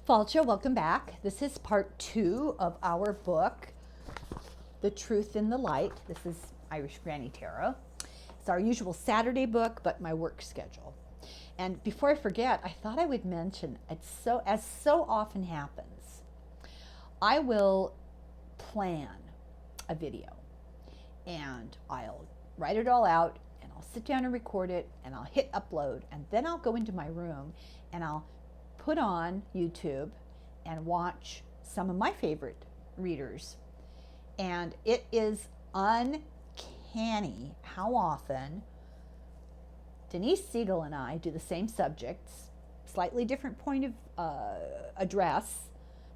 Falcha, welcome back. This is part 2 of our book, The Truth in the Light. This is Irish Granny Tarot. It's our usual Saturday book, but my work schedule. And before I forget, I thought I would mention, as so often happens, I will plan a video and I'll write it all out and I'll sit down and record it and I'll hit upload, and then I'll go into my room and I'll put on YouTube and watch some of my favorite readers. And it is uncanny how often Denise Siegel and I do the same subjects, slightly different point of address.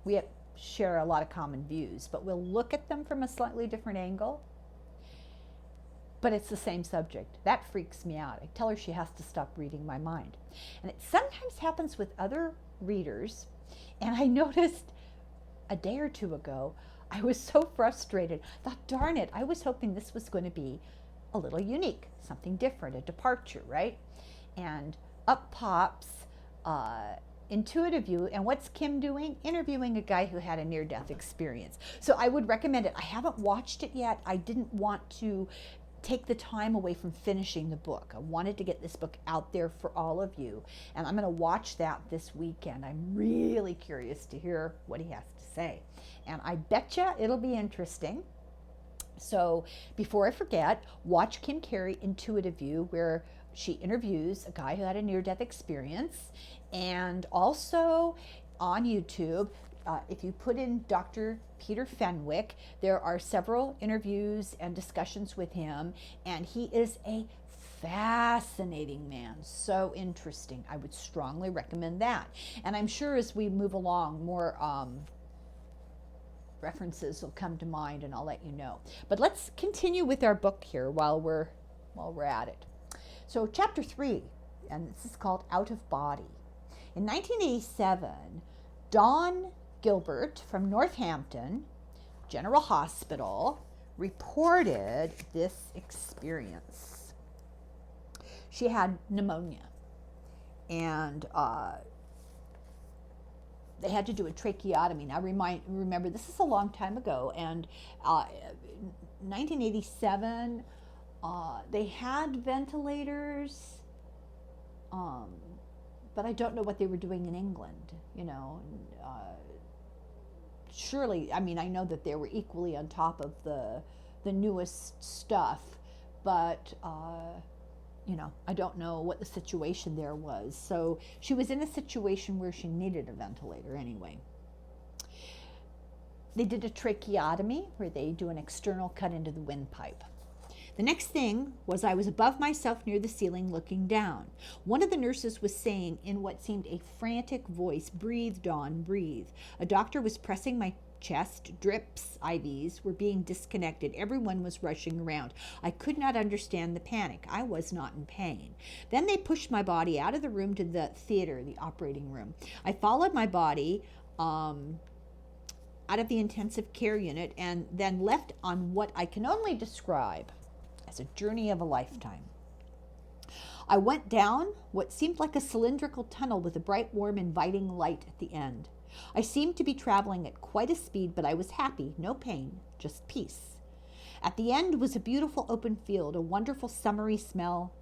We share a lot of common views, but we'll look at them from a slightly different angle. But it's the same subject. That freaks me out. I tell her she has to stop reading my mind. And it sometimes happens with other readers. And I noticed a day or two ago, I was so frustrated. I thought, darn it, I was hoping this was going to be a little unique, something different, a departure, right? And up pops Intuitive View. And what's Kim doing? Interviewing a guy who had a near-death experience. So I would recommend it. I haven't watched it yet. I didn't want to take the time away from finishing the book. I wanted to get this book out there for all of you, and I'm going to watch that this weekend. I'm really curious to hear what he has to say, and I betcha it'll be interesting. So before I forget, watch Kim Carey Intuitive View, where she interviews a guy who had a near-death experience, and also on YouTube, if you put in Dr. Peter Fenwick, there are several interviews and discussions with him, and he is a fascinating man, so interesting. I would strongly recommend that. And I'm sure as we move along, more references will come to mind, and I'll let you know. But let's continue with our book here while we're at it. So chapter 3, and this is called Out of Body. In 1987, Dawn Gilbert from Northampton General Hospital reported this experience. She had pneumonia, and they had to do a tracheotomy. Now remember, this is a long time ago, and 1987, they had ventilators, but I don't know what they were doing in England, surely, I know that they were equally on top of the newest stuff, but I don't know what the situation there was. So she was in a situation where she needed a ventilator anyway. They did a tracheotomy, where they do an external cut into the windpipe. The next thing was I was above myself near the ceiling looking down. One of the nurses was saying in what seemed a frantic voice, "Breathe, Dawn, breathe." A doctor was pressing my chest. Drips, IVs were being disconnected. Everyone was rushing around. I could not understand the panic. I was not in pain. Then they pushed my body out of the room to the theater, the operating room. I followed my body out of the intensive care unit, and then left on what I can only describe as a journey of a lifetime. I went down what seemed like a cylindrical tunnel with a bright, warm, inviting light at the end. I seemed to be traveling at quite a speed, but I was happy, no pain, just peace. At the end was a beautiful open field, a wonderful summery smell,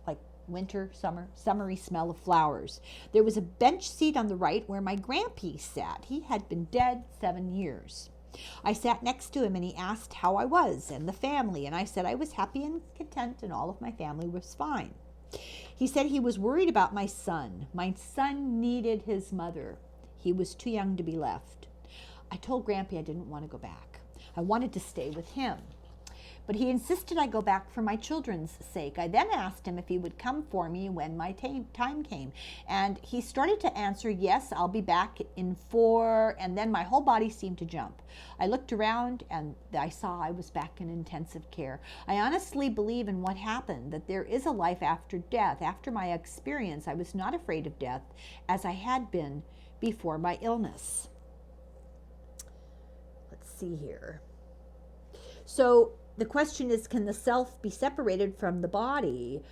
like winter, summery smell of flowers. There was a bench seat on the right where my grandpa sat. He had been dead 7 years. I sat next to him, and he asked how I was and the family, and I said I was happy and content, and all of my family was fine. He said he was worried about my son. My son needed his mother. He was too young to be left. I told Grampy I didn't want to go back. I wanted to stay with him. But he insisted I go back for my children's sake. I then asked him if he would come for me when my time came. And he started to answer, "Yes, I'll be back in 4, and then my whole body seemed to jump. I looked around, and I saw I was back in intensive care. I honestly believe in what happened, that there is a life after death. After my experience, I was not afraid of death, as I had been before my illness." Let's see here. So the question is, can the self be separated from the body?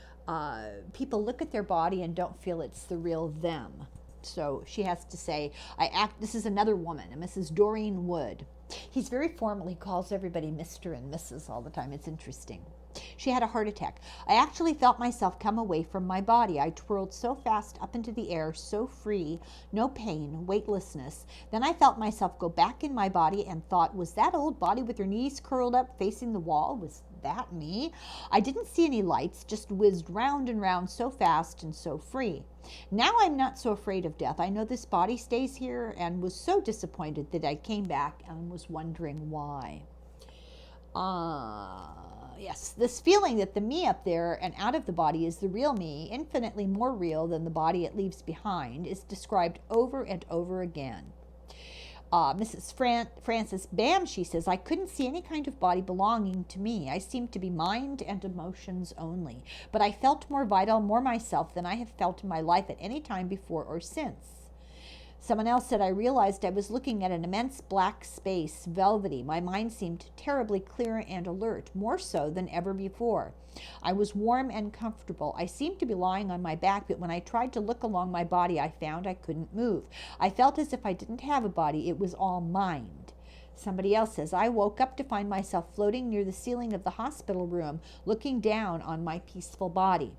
People look at their body and don't feel it's the real them. So she has to say, this is another woman, a Mrs. Doreen Wood. He's very formal. He calls everybody Mr. and Mrs. all the time. It's interesting. She had a heart attack. I actually felt myself come away from my body. I twirled so fast up into the air, so free, no pain, weightlessness. Then I felt myself go back in my body and thought, was that old body with her knees curled up facing the wall? Was that me? I didn't see any lights, just whizzed round and round so fast and so free. Now I'm not so afraid of death. I know this body stays here, and was so disappointed that I came back and was wondering why. Yes, this feeling that the me up there and out of the body is the real me, infinitely more real than the body it leaves behind, is described over and over again. Mrs. Frances Bam, she says, I couldn't see any kind of body belonging to me. I seemed to be mind and emotions only. But I felt more vital, more myself than I have felt in my life at any time before or since. Someone else said, I realized I was looking at an immense black space, velvety. My mind seemed terribly clear and alert, more so than ever before. I was warm and comfortable. I seemed to be lying on my back, but when I tried to look along my body, I found I couldn't move. I felt as if I didn't have a body. It was all mind. Somebody else says, I woke up to find myself floating near the ceiling of the hospital room, looking down on my peaceful body.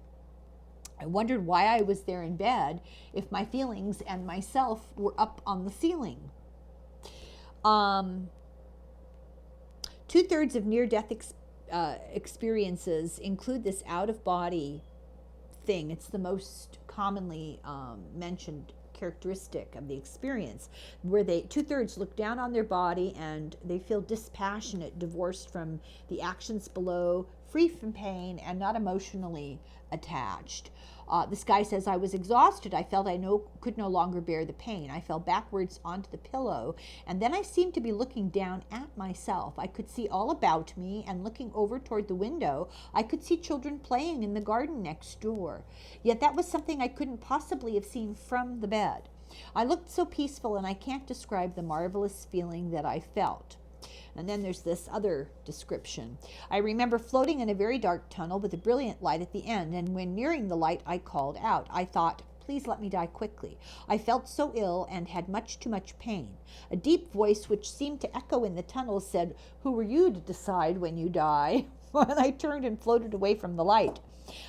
I wondered why I was there in bed if my feelings and myself were up on the ceiling. 2/3 of near-death experiences include this out-of-body thing. It's the most commonly mentioned characteristic of the experience, where 2/3 look down on their body and they feel dispassionate, divorced from the actions below, free from pain, and not emotionally attached. This guy says, I was exhausted. I felt I could no longer bear the pain. I fell backwards onto the pillow, and then I seemed to be looking down at myself. I could see all about me, and looking over toward the window, I could see children playing in the garden next door. Yet that was something I couldn't possibly have seen from the bed. I looked so peaceful, and I can't describe the marvelous feeling that I felt. And then there's this other description. I remember floating in a very dark tunnel with a brilliant light at the end, and when nearing the light, I called out. I thought, please let me die quickly. I felt so ill and had much too much pain. A deep voice, which seemed to echo in the tunnel, said, who are you to decide when you die? And I turned and floated away from the light.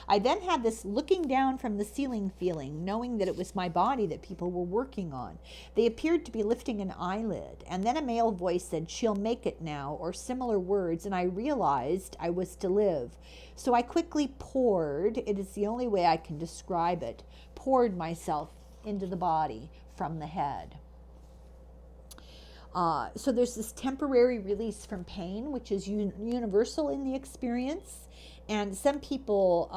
I then had this looking down from the ceiling feeling, knowing that it was my body that people were working on. They appeared to be lifting an eyelid, and then a male voice said, she'll make it now, or similar words, and I realized I was to live. So I quickly poured, it is the only way I can describe it, poured myself into the body from the head. So there's this temporary release from pain, which is universal in the experience. And some people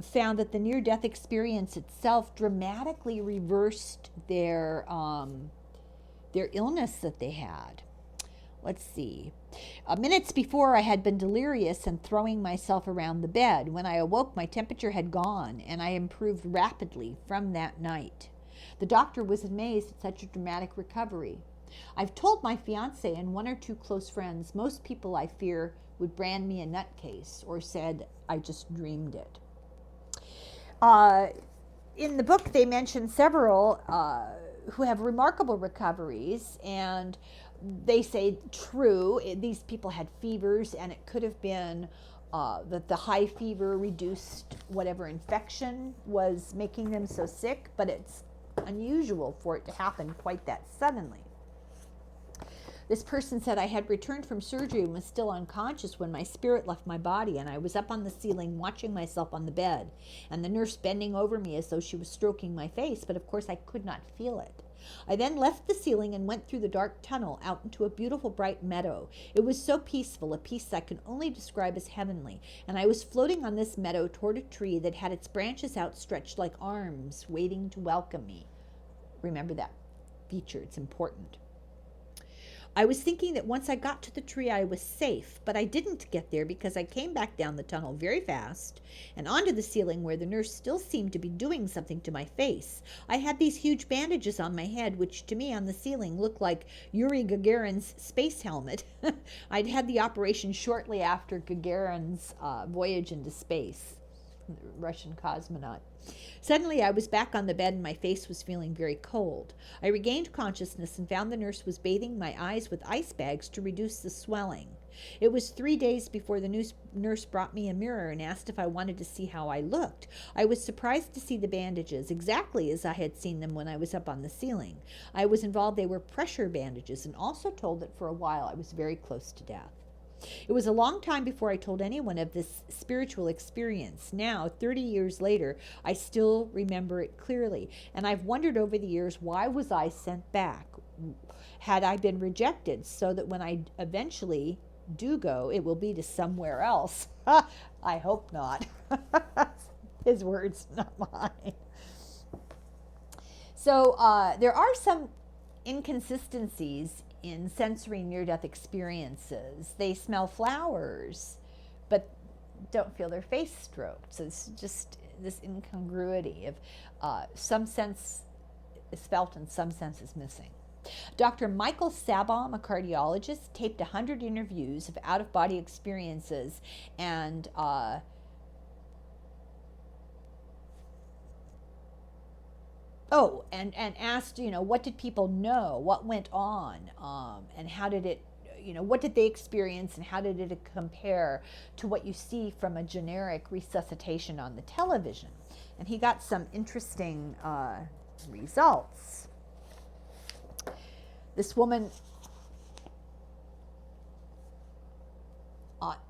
found that the near-death experience itself dramatically reversed their illness that they had. Let's see. Minutes before, I had been delirious and throwing myself around the bed. When I awoke, my temperature had gone, and I improved rapidly from that night. The doctor was amazed at such a dramatic recovery. I've told my fiance and 1 or 2 close friends. Most people, I fear, would brand me a nutcase or said I just dreamed it. In the book, they mention several who have remarkable recoveries, and they say, true, these people had fevers, and it could have been that the high fever reduced whatever infection was making them so sick, but it's unusual for it to happen quite that suddenly. This person said, I had returned from surgery and was still unconscious when my spirit left my body, and I was up on the ceiling watching myself on the bed, and the nurse bending over me as though she was stroking my face, but of course I could not feel it. I then left the ceiling and went through the dark tunnel out into a beautiful bright meadow. It was so peaceful, a peace I can only describe as heavenly, and I was floating on this meadow toward a tree that had its branches outstretched like arms, waiting to welcome me. Remember that feature, it's important. I was thinking that once I got to the tree, I was safe, but I didn't get there because I came back down the tunnel very fast and onto the ceiling where the nurse still seemed to be doing something to my face. I had these huge bandages on my head, which to me on the ceiling looked like Yuri Gagarin's space helmet. I'd had the operation shortly after Gagarin's voyage into space. Russian cosmonaut. Suddenly, I was back on the bed and my face was feeling very cold. I regained consciousness and found the nurse was bathing my eyes with ice bags to reduce the swelling. It was 3 days before the nurse brought me a mirror and asked if I wanted to see how I looked. I was surprised to see the bandages, exactly as I had seen them when I was up on the ceiling. I was involved, they were pressure bandages, and also told that for a while I was very close to death. It was a long time before I told anyone of this spiritual experience. Now, 30 years later, I still remember it clearly, and I've wondered over the years, why was I sent back? Had I been rejected so that when I eventually do go, it will be to somewhere else? I hope not. His words, not mine. So there are some inconsistencies in sensory near-death experiences. They smell flowers, but don't feel their face stroked. So it's just this incongruity of some sense is felt and some sense is missing. Dr. Michael Sabom, a cardiologist, taped 100 interviews of out-of-body experiences and and asked, what did people know? What went on? And how did it, what did they experience and how did it compare to what you see from a generic resuscitation on the television? And he got some interesting results. This woman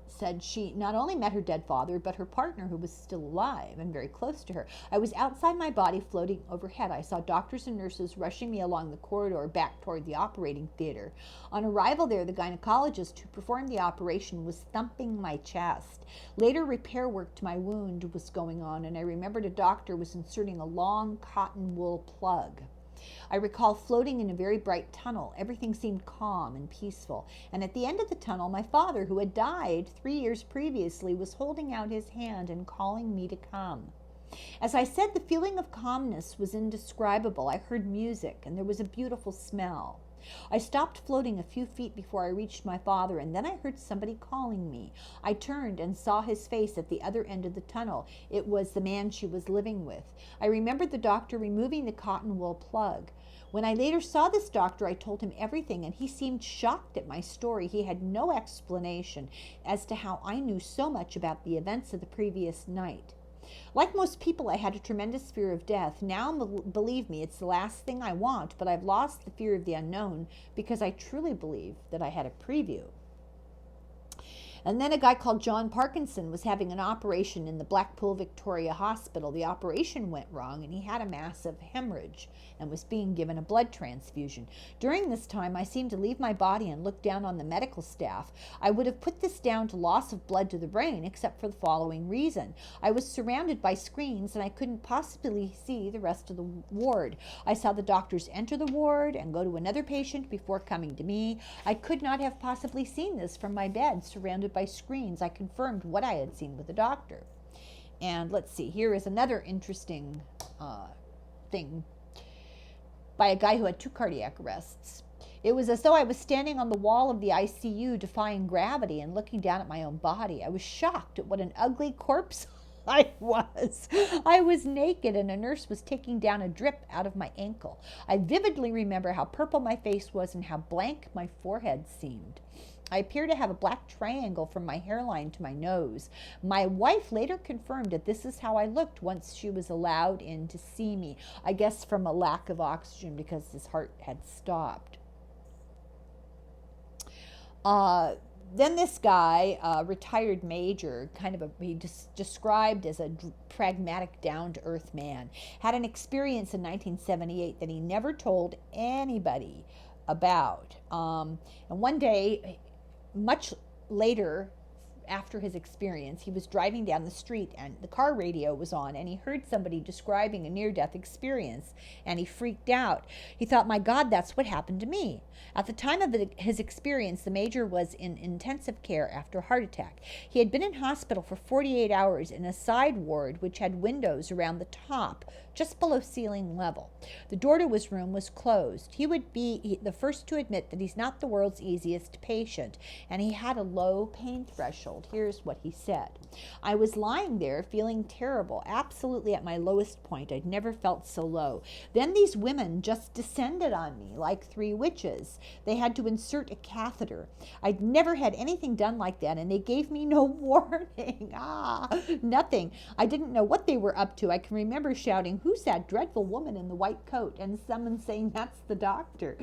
said she not only met her dead father, but her partner who was still alive and very close to her. I was outside my body floating overhead. I saw doctors and nurses rushing me along the corridor back toward the operating theater. On arrival there, the gynecologist who performed the operation was thumping my chest. Later, repair work to my wound was going on, and I remembered a doctor was inserting a long cotton wool plug. I recall floating in a very bright tunnel. Everything seemed calm and peaceful. And at the end of the tunnel, my father, who had died 3 years previously, was holding out his hand and calling me to come. As I said, the feeling of calmness was indescribable. I heard music, and there was a beautiful smell. I stopped floating a few feet before I reached my father, and then I heard somebody calling me. I turned and saw his face at the other end of the tunnel. It was the man she was living with. I remembered the doctor removing the cotton wool plug. When I later saw this doctor, I told him everything, and he seemed shocked at my story. He had no explanation as to how I knew so much about the events of the previous night. Like most people, I had a tremendous fear of death. Now, believe me, it's the last thing I want, but I've lost the fear of the unknown because I truly believe that I had a preview. And then a guy called John Parkinson was having an operation in the Blackpool Victoria Hospital. The operation went wrong and he had a massive hemorrhage and was being given a blood transfusion. During this time, I seemed to leave my body and look down on the medical staff. I would have put this down to loss of blood to the brain, except for the following reason. I was surrounded by screens and I couldn't possibly see the rest of the ward. I saw the doctors enter the ward and go to another patient before coming to me. I could not have possibly seen this from my bed, surrounded by screens. I confirmed what I had seen with the doctor. And let's see, here is another interesting thing by a guy who had 2 cardiac arrests. It was as though I was standing on the wall of the ICU defying gravity and looking down at my own body. I was shocked at what an ugly corpse I was. I was naked and a nurse was taking down a drip out of my ankle. I vividly remember how purple my face was and how blank my forehead seemed. I appear to have a black triangle from my hairline to my nose. My wife later confirmed that this is how I looked once she was allowed in to see me. I guess from a lack of oxygen because his heart had stopped. Then this guy, retired major, described as a pragmatic, down-to-earth man, had an experience in 1978 that he never told anybody about. And one day, much later, after his experience, he was driving down the street and the car radio was on and he heard somebody describing a near-death experience and he freaked out. He thought, my God, that's what happened to me. At the time of his experience, the major was in intensive care after a heart attack. He had been in hospital for 48 hours in a side ward which had windows around the top just below ceiling level. The door to his room was closed. He would be the first to admit that he's not the world's easiest patient, and he had a low pain threshold. Here's what he said. I was lying there feeling terrible, absolutely at my lowest point. I'd never felt so low. Then these women just descended on me like three witches. They had to insert a catheter. I'd never had anything done like that, and they gave me no warning. Nothing. I didn't know what they were up to. I can remember shouting, "Who's that dreadful woman in the white coat?" and someone saying, "That's the doctor."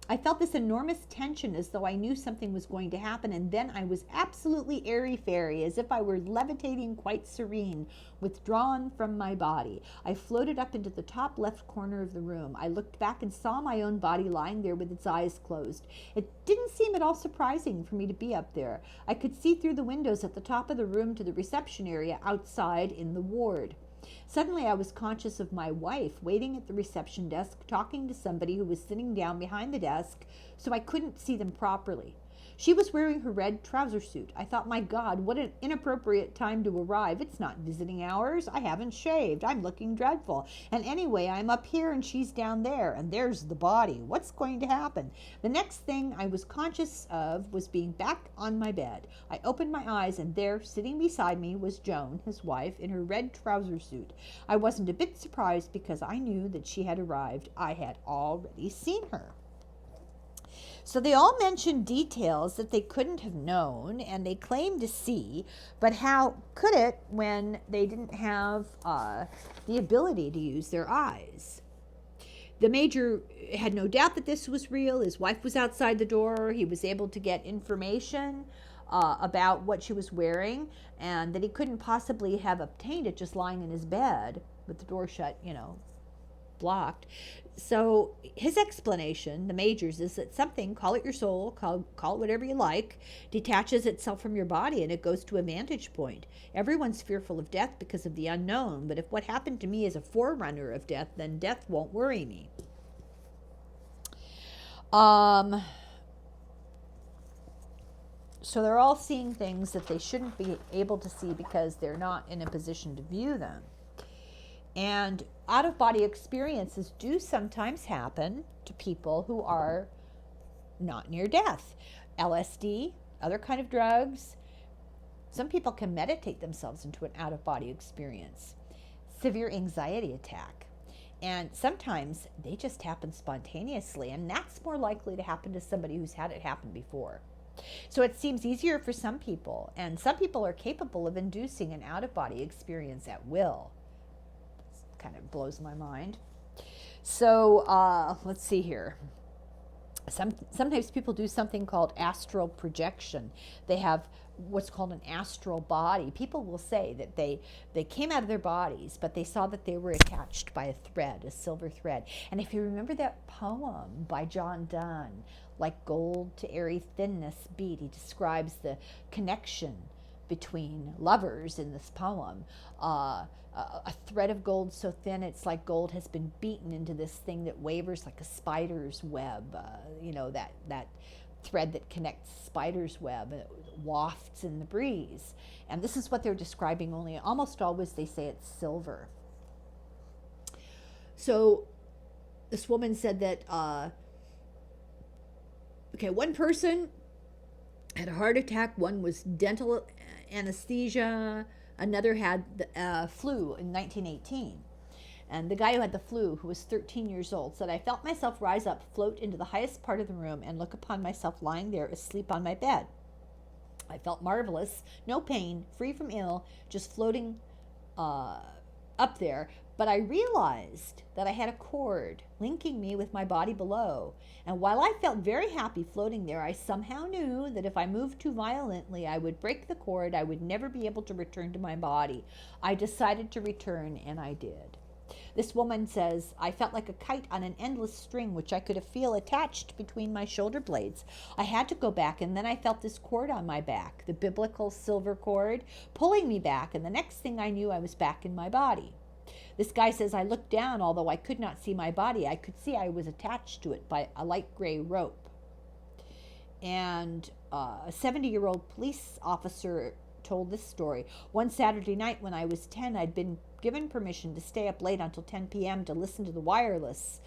I felt this enormous tension as though I knew something was going to happen, and then I was absolutely airy-fairy, as if I were levitating, quite serene, withdrawn from my body. I floated up into the top left corner of the room. I looked back and saw my own body lying there with its eyes closed. It didn't seem at all surprising for me to be up there. I could see through the windows at the top of the room to the reception area outside in the ward. Suddenly I was conscious of my wife waiting at the reception desk, talking to somebody who was sitting down behind the desk, so I couldn't see them properly. She was wearing her red trouser suit. I thought, my God, what an inappropriate time to arrive. It's not visiting hours. I haven't shaved. I'm looking dreadful. And anyway, I'm up here and she's down there, and there's the body. What's going to happen? The next thing I was conscious of was being back on my bed. I opened my eyes, and there, sitting beside me, was Joan, his wife, in her red trouser suit. I wasn't a bit surprised because I knew that she had arrived. I had already seen her. So they all mentioned details that they couldn't have known and they claimed to see, but how could it when they didn't have the ability to use their eyes? The major had no doubt that this was real. His wife was outside the door. He was able to get information about what she was wearing, and that he couldn't possibly have obtained it just lying in his bed with the door shut, blocked. So his explanation, the major's, is that something, call it your soul, call it whatever you like, detaches itself from your body and it goes to a vantage point. Everyone's fearful of death because of the unknown, but if what happened to me is a forerunner of death, then death won't worry me. So they're all seeing things that they shouldn't be able to see because they're not in a position to view them. And out-of-body experiences do sometimes happen to people who are not near death. LSD, other kind of drugs. Some people can meditate themselves into an out-of-body experience. Severe anxiety attack. And sometimes they just happen spontaneously, and that's more likely to happen to somebody who's had it happen before. So it seems easier for some people, and some people are capable of inducing an out-of-body experience at will. Kind of blows my mind. So let's see here. Sometimes people do something called astral projection. They have what's called an astral body. People will say that they came out of their bodies, but they saw that they were attached by a thread, a silver thread. And if you remember that poem by John Donne, Like Gold to Airy Thinness Beat, he describes the connection between lovers in this poem. A thread of gold so thin it's like gold has been beaten into this thing that wavers like a spider's web. That thread that connects spider's web, and it wafts in the breeze. And this is what they're describing, only almost always they say it's silver. So this woman said that, one person had a heart attack, one was dental anesthesia, another had the flu in 1918. And the guy who had the flu, who was 13 years old, said, I felt myself rise up, float into the highest part of the room, and look upon myself lying there asleep on my bed. I felt marvelous, no pain, free from ill, just floating up there. But I realized that I had a cord linking me with my body below. And while I felt very happy floating there, I somehow knew that if I moved too violently, I would break the cord. I would never be able to return to my body. I decided to return, and I did. This woman says, I felt like a kite on an endless string, which I could feel attached between my shoulder blades. I had to go back, and then I felt this cord on my back, the biblical silver cord, pulling me back, and the next thing I knew, I was back in my body. This guy says, I looked down, although I could not see my body. I could see I was attached to it by a light gray rope. And a 70-year-old police officer told this story. One Saturday night when I was 10, I'd been given permission to stay up late until 10 p.m. to listen to the wireless.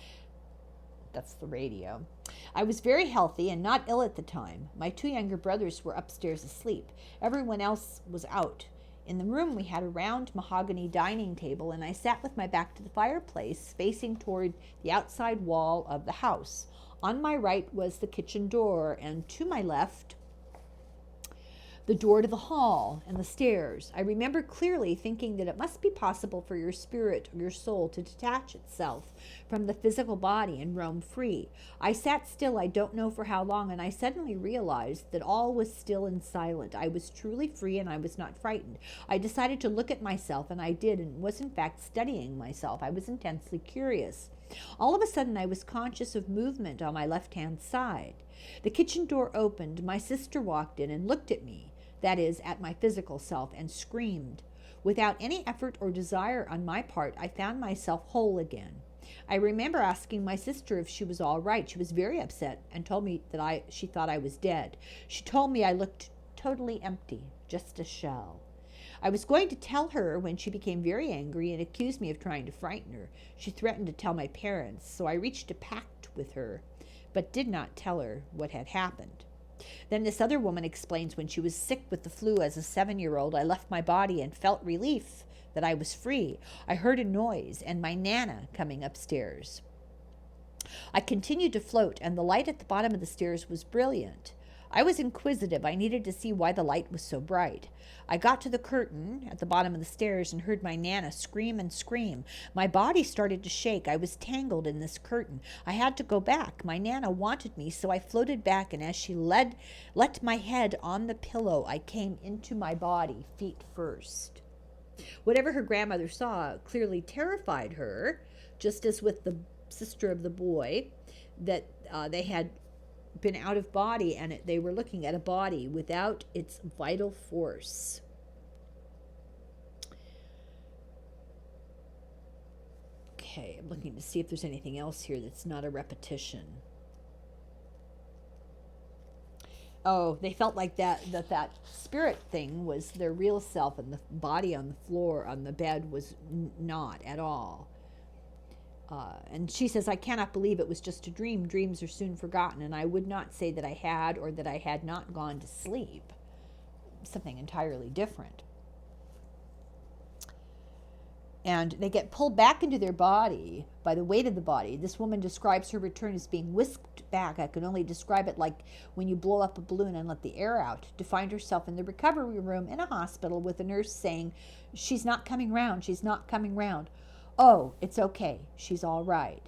That's the radio. I was very healthy and not ill at the time. My 2 younger brothers were upstairs asleep. Everyone else was out. In the room, we had a round mahogany dining table, and I sat with my back to the fireplace, facing toward the outside wall of the house. On my right was the kitchen door, and to my left, the door to the hall and the stairs. I remember clearly thinking that it must be possible for your spirit or your soul to detach itself from the physical body and roam free. I sat still, I don't know for how long, and I suddenly realized that all was still and silent. I was truly free and I was not frightened. I decided to look at myself, and I did, and was in fact studying myself. I was intensely curious. All of a sudden, I was conscious of movement on my left-hand side. The kitchen door opened. My sister walked in and looked at me, that is, at my physical self, and screamed. Without any effort or desire on my part, I found myself whole again. I remember asking my sister if she was all right. She was very upset and told me that she thought I was dead. She told me I looked totally empty, just a shell. I was going to tell her when she became very angry and accused me of trying to frighten her. She threatened to tell my parents, so I reached a pact with her, but did not tell her what had happened. Then this other woman explains when she was sick with the flu as a 7-year-old, I left my body and felt relief that I was free. I heard a noise and my Nana coming upstairs. I continued to float, and the light at the bottom of the stairs was brilliant. I was inquisitive. I needed to see why the light was so bright. I got to the curtain at the bottom of the stairs and heard my Nana scream and scream. My body started to shake. I was tangled in this curtain. I had to go back. My Nana wanted me, so I floated back, and as she let my head on the pillow, I came into my body, feet first. Whatever her grandmother saw clearly terrified her, just as with the sister of the boy, that they had been out of body, and they were looking at a body without its vital force. Okay, I'm looking to see if there's anything else here that's not a repetition. Oh, they felt like that spirit thing was their real self, and the body on the floor, on the bed, was not at all. And she says, I cannot believe it was just a dream. Dreams are soon forgotten, and I would not say that I had or that I had not gone to sleep. Something entirely different. And they get pulled back into their body by the weight of the body. This woman describes her return as being whisked back. I can only describe it like when you blow up a balloon and let the air out, to find herself in the recovery room in a hospital with a nurse saying, she's not coming round, she's not coming round. Oh, it's okay, she's all right.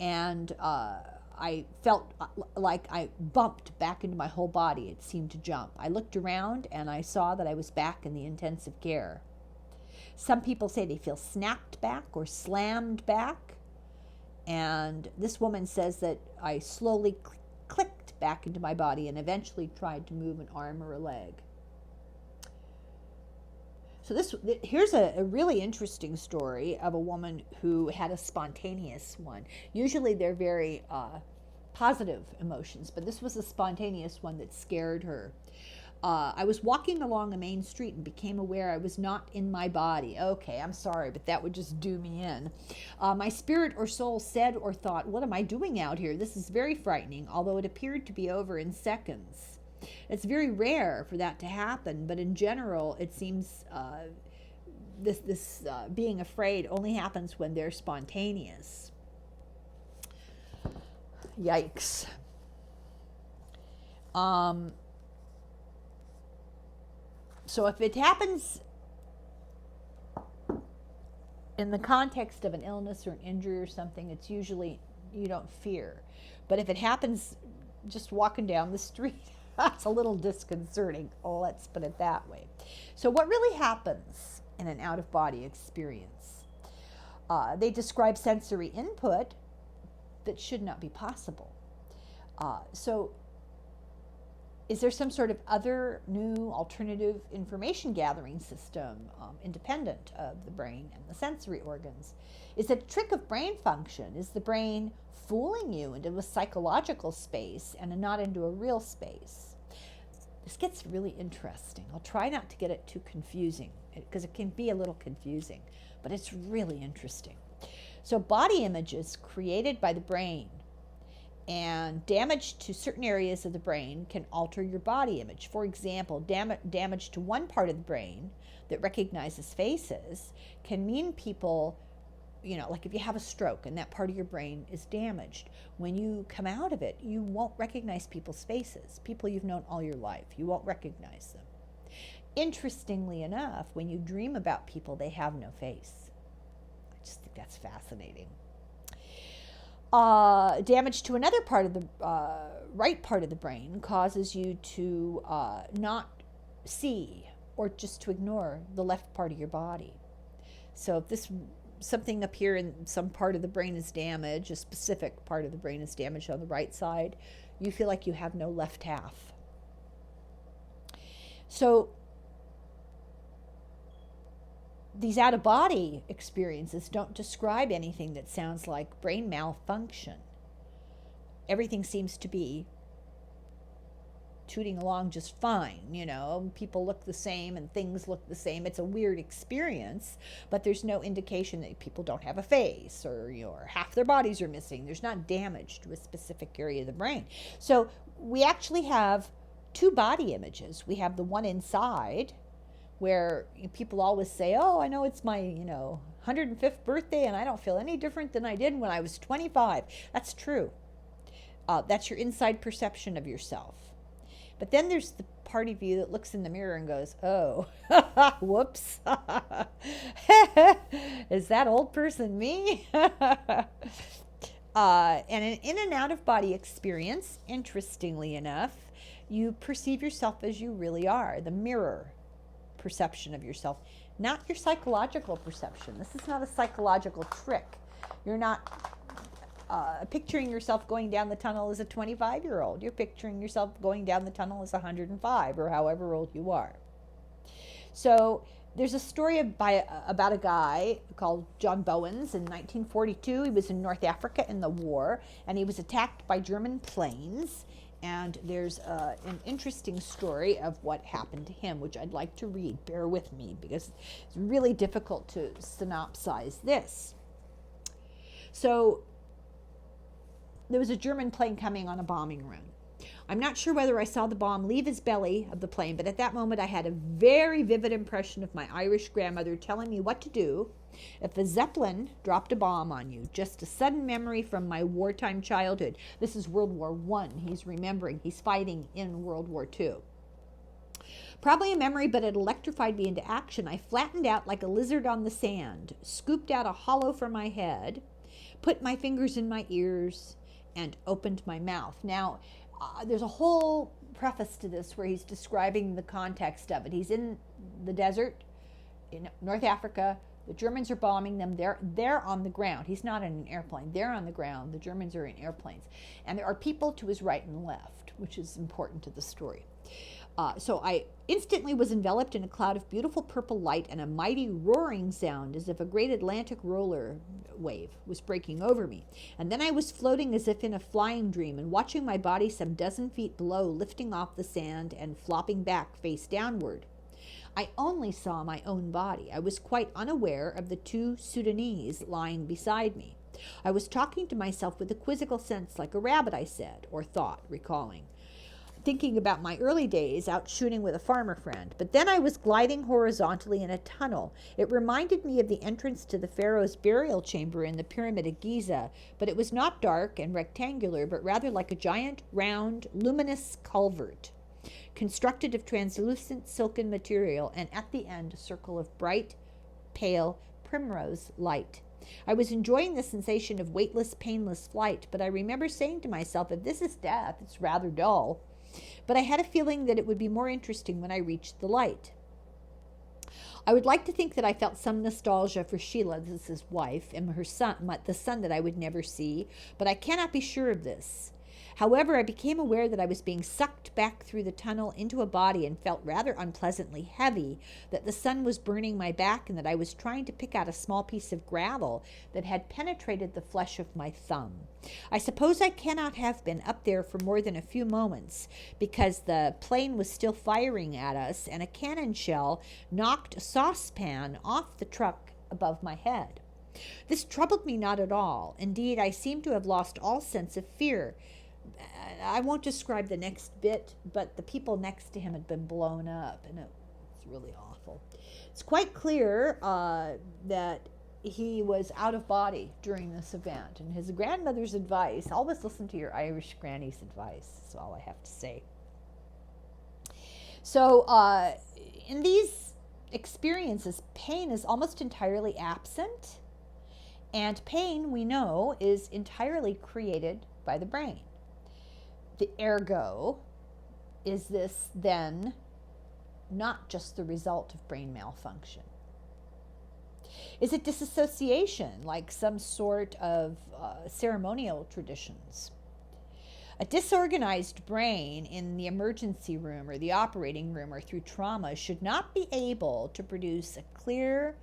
And I felt like I bumped back into my whole body. It seemed to jump. I looked around and I saw that I was back in the intensive care. Some people say they feel snapped back or slammed back. And this woman says that I slowly clicked back into my body and eventually tried to move an arm or a leg. So here's a really interesting story of a woman who had a spontaneous one. Usually they're very positive emotions, but this was a spontaneous one that scared her. I was walking along a main street and became aware I was not in my body. Okay, I'm sorry, but that would just do me in. My spirit or soul said or thought, what am I doing out here? This is very frightening, although it appeared to be over in seconds. It's very rare for that to happen, but in general, it seems this being afraid only happens when they're spontaneous. Yikes. So if it happens in the context of an illness or an injury or something, it's usually you don't fear. But if it happens just walking down the street, that's a little disconcerting. Oh, let's put it that way. So what really happens in an out-of-body experience? They describe sensory input that should not be possible. So is there some sort of other new alternative information gathering system independent of the brain and the sensory organs? Is it a trick of brain function? Is the brain fooling you into a psychological space and not into a real space? This gets really interesting. I'll try not to get it too confusing because it can be a little confusing, but it's really interesting. So body images created by the brain and damage to certain areas of the brain can alter your body image. For example, damage to one part of the brain that recognizes faces can mean people, like if you have a stroke and that part of your brain is damaged, when you come out of it, you won't recognize people's faces. People you've known all your life, you won't recognize them. Interestingly enough, when you dream about people, they have no face. I just think that's fascinating. Damage to another part of the right part of the brain causes you to not see or just to ignore the left part of your body. So if something up here in some part of the brain is damaged, a specific part of the brain is damaged on the right side, you feel like you have no left half. So these out-of-body experiences don't describe anything that sounds like brain malfunction. Everything seems to be tooting along just fine. People look the same and things look the same. It's a weird experience, but there's no indication that people don't have a face or half their bodies are missing. There's not damage to a specific area of the brain. So we actually have two body images. We have the one inside, where people always say, oh, I know it's my 105th birthday and I don't feel any different than I did when I was 25. That's true. That's your inside perception of yourself. But then there's the part of you that looks in the mirror and goes, oh, whoops. Is that old person me? And an in and out of body experience, interestingly enough, you perceive yourself as you really are, the mirror perception of yourself, not your psychological perception. This is not a psychological trick. You're not picturing yourself going down the tunnel as a 25-year-old. You're picturing yourself going down the tunnel as 105 or however old you are. So there's a story about a guy called John Bowens in 1942. He was in North Africa in the war, and he was attacked by German planes. And there's an interesting story of what happened to him, which I'd like to read. Bear with me, because it's really difficult to synopsize this. So there was a German plane coming on a bombing run. I'm not sure whether I saw the bomb leave his belly of the plane, but at that moment I had a very vivid impression of my Irish grandmother telling me what to do if a Zeppelin dropped a bomb on you. Just a sudden memory from my wartime childhood. This is World War I. He's remembering. He's fighting in World War II. Probably a memory, but it electrified me into action. I flattened out like a lizard on the sand, scooped out a hollow for my head, put my fingers in my ears, and opened my mouth. Now, there's a whole preface to this where he's describing the context of it. He's in the desert in North Africa. The Germans are bombing them. They're on the ground. He's not in an airplane. They're on the ground. The Germans are in airplanes. And there are people to his right and left, which is important to the story. So I instantly was enveloped in a cloud of beautiful purple light and a mighty roaring sound as if a great Atlantic roller wave was breaking over me. And then I was floating as if in a flying dream and watching my body some dozen feet below, lifting off the sand and flopping back face downward. I only saw my own body. I was quite unaware of the two Sudanese lying beside me. I was talking to myself with a quizzical sense like a rabbit, I said, or thought, recalling. Thinking about my early days out shooting with a farmer friend. But then I was gliding horizontally in a tunnel. It reminded me of the entrance to the pharaoh's burial chamber in the Pyramid of Giza, but it was not dark and rectangular, but rather like a giant, round, luminous culvert, constructed of translucent silken material, and at the end a circle of bright, pale, primrose light. I was enjoying the sensation of weightless, painless flight, but I remember saying to myself, if this is death, it's rather dull. But I had a feeling that it would be more interesting when I reached the light. I would like to think that I felt some nostalgia for Sheila, this is his wife, and her son, the son that I would never see, but I cannot be sure of this. However, I became aware that I was being sucked back through the tunnel into a body and felt rather unpleasantly heavy, that the sun was burning my back, and that I was trying to pick out a small piece of gravel that had penetrated the flesh of my thumb. I suppose I cannot have been up there for more than a few moments, because the plane was still firing at us, and a cannon shell knocked a saucepan off the truck above my head. This troubled me not at all. Indeed, I seemed to have lost all sense of fear. I won't describe the next bit, but the people next to him had been blown up, and it's really awful. It's quite clear that he was out of body during this event, and his grandmother's advice, always listen to your Irish granny's advice, is all I have to say. So in these experiences, pain is almost entirely absent, and pain, we know, is entirely created by the brain. The ergo, is this then not just the result of brain malfunction? Is it disassociation, like some sort of ceremonial traditions? A disorganized brain in the emergency room or the operating room or through trauma should not be able to produce a clear